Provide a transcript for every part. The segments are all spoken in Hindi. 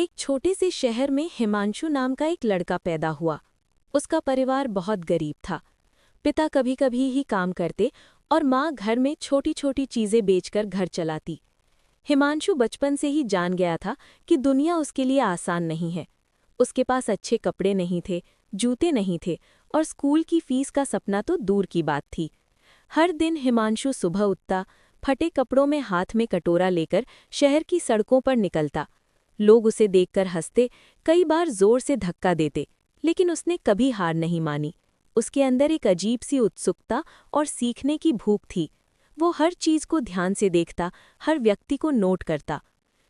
एक छोटे से शहर में हिमांशु नाम का एक लड़का पैदा हुआ। उसका परिवार बहुत गरीब था। पिता कभी कभी ही काम करते और माँ घर में छोटी छोटी चीजें बेचकर घर चलाती। हिमांशु बचपन से ही जान गया था कि दुनिया उसके लिए आसान नहीं है। उसके पास अच्छे कपड़े नहीं थे, जूते नहीं थे और स्कूल की फीस का सपना तो दूर की बात थी। हर दिन हिमांशु सुबह उठता, फटे कपड़ों में हाथ में कटोरा लेकर शहर की सड़कों पर निकलता। लोग उसे देखकर हंसते, कई बार जोर से धक्का देते, लेकिन उसने कभी हार नहीं मानी। उसके अंदर एक अजीब सी उत्सुकता और सीखने की भूख थी। वो हर चीज को ध्यान से देखता, हर व्यक्ति को नोट करता।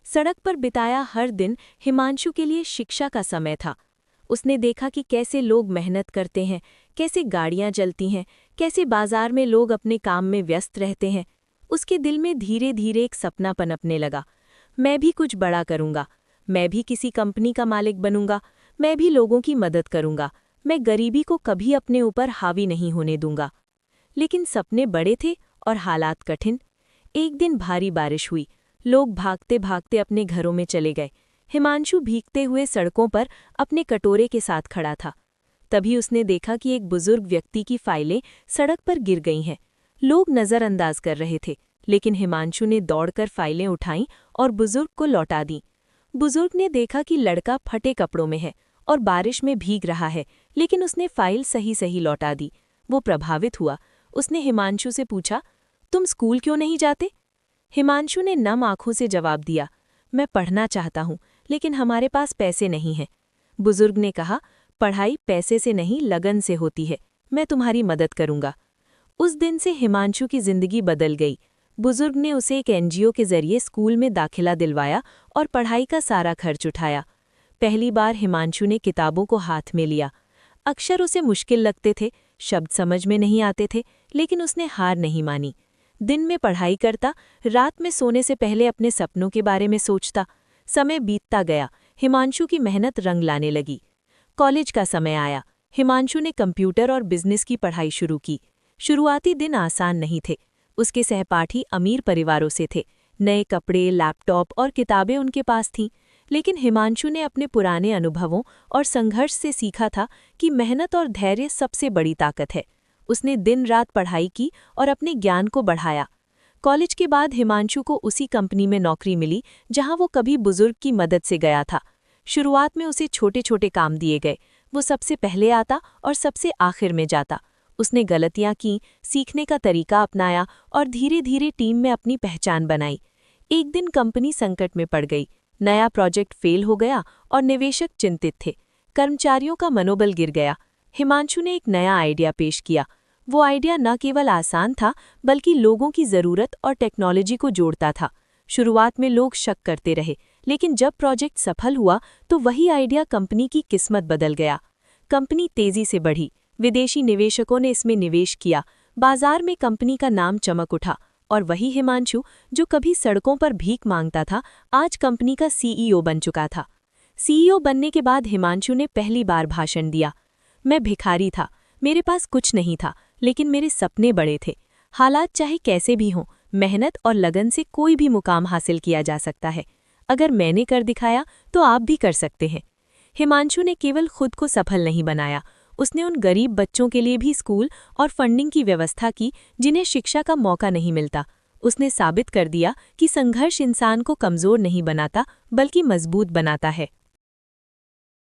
सड़क पर बिताया हर दिन हिमांशु के लिए शिक्षा का समय था। उसने देखा कि कैसे लोग मेहनत करते हैं, कैसे गाड़ियां चलती हैं, कैसे बाजार में लोग अपने काम में व्यस्त रहते हैं। उसके दिल में धीरे धीरे एक सपना पनपने लगा। मैं भी कुछ बड़ा करूंगा, मैं भी किसी कंपनी का मालिक बनूंगा, मैं भी लोगों की मदद करूंगा, मैं गरीबी को कभी अपने ऊपर हावी नहीं होने दूंगा। लेकिन सपने बड़े थे और हालात कठिन। एक दिन भारी बारिश हुई, लोग भागते भागते अपने घरों में चले गए। हिमांशु भीगते हुए सड़कों पर अपने कटोरे के साथ खड़ा था। तभी उसने देखा कि एक बुजुर्ग व्यक्ति की फाइलें सड़क पर गिर गई हैं। लोग नज़रअंदाज कर रहे थे, लेकिन हिमांशु ने दौड़कर फाइलें उठाईं और बुजुर्ग को लौटा दीं। बुजुर्ग ने देखा कि लड़का फटे कपड़ों में है और बारिश में भीग रहा है, लेकिन उसने फाइल सही सही लौटा दी। वो प्रभावित हुआ। उसने हिमांशु से पूछा, तुम स्कूल क्यों नहीं जाते? हिमांशु ने नम आंखों से जवाब दिया, मैं पढ़ना चाहता हूँ, लेकिन हमारे पास पैसे नहीं हैं। बुजुर्ग ने कहा, पढ़ाई पैसे से नहीं लगन से होती है, मैं तुम्हारी मदद करूंगा। उस दिन से हिमांशु की जिंदगी बदल गई। बुजुर्ग ने उसे एक एनजीओ के जरिए स्कूल में दाखिला दिलवाया और पढ़ाई का सारा खर्च उठाया। पहली बार हिमांशु ने किताबों को हाथ में लिया। अक्षर उसे मुश्किल लगते थे, शब्द समझ में नहीं आते थे, लेकिन उसने हार नहीं मानी। दिन में पढ़ाई करता, रात में सोने से पहले अपने सपनों के बारे में सोचता। समय बीतता गया, हिमांशु की मेहनत रंग लाने लगी। कॉलेज का समय आया। हिमांशु ने कंप्यूटर और बिजनेस की पढ़ाई शुरू की। शुरुआती दिन आसान नहीं थे। उसके सहपाठी अमीर परिवारों से थे। नए कपड़े, लैपटॉप और किताबें उनके पास थीं, लेकिन हिमांशु ने अपने पुराने अनुभवों और संघर्ष से सीखा था कि मेहनत और धैर्य सबसे बड़ी ताकत है। उसने दिन रात पढ़ाई की और अपने ज्ञान को बढ़ाया। कॉलेज के बाद हिमांशु को उसी कंपनी में नौकरी मिली जहां वो कभी बुजुर्ग की मदद से गया था। शुरुआत में उसे छोटे छोटे काम दिए गए। वो सबसे पहले आता और सबसे आखिर में जाता। उसने गलतियां की, सीखने का तरीका अपनाया और धीरे धीरे टीम में अपनी पहचान बनाई। एक दिन कंपनी संकट में पड़ गई। नया प्रोजेक्ट फेल हो गया और निवेशक चिंतित थे। कर्मचारियों का मनोबल गिर गया। हिमांशु ने एक नया आइडिया पेश किया। वो आइडिया न केवल आसान था, बल्कि लोगों की ज़रूरत और टेक्नोलॉजी को जोड़ता था। शुरुआत में लोग शक करते रहे, लेकिन जब प्रोजेक्ट सफल हुआ तो वही आइडिया कंपनी की किस्मत बदल गया। कंपनी तेजी से बढ़ी, विदेशी निवेशकों ने इसमें निवेश किया, बाजार में कंपनी का नाम चमक उठा और वही हिमांशु जो कभी सड़कों पर भीख मांगता था, आज कंपनी का सीईओ बन चुका था। सीईओ बनने के बाद हिमांशु ने पहली बार भाषण दिया। मैं भिखारी था, मेरे पास कुछ नहीं था, लेकिन मेरे सपने बड़े थे। हालात चाहे कैसे भी हों, मेहनत और लगन से कोई भी मुकाम हासिल किया जा सकता है। अगर मैंने कर दिखाया तो आप भी कर सकते हैं। हिमांशु ने केवल खुद को सफल नहीं बनाया, उसने उन गरीब बच्चों के लिए भी स्कूल और फंडिंग की व्यवस्था की जिन्हें शिक्षा का मौका नहीं मिलता। उसने साबित कर दिया कि संघर्ष इंसान को कमज़ोर नहीं बनाता, बल्कि मजबूत बनाता है।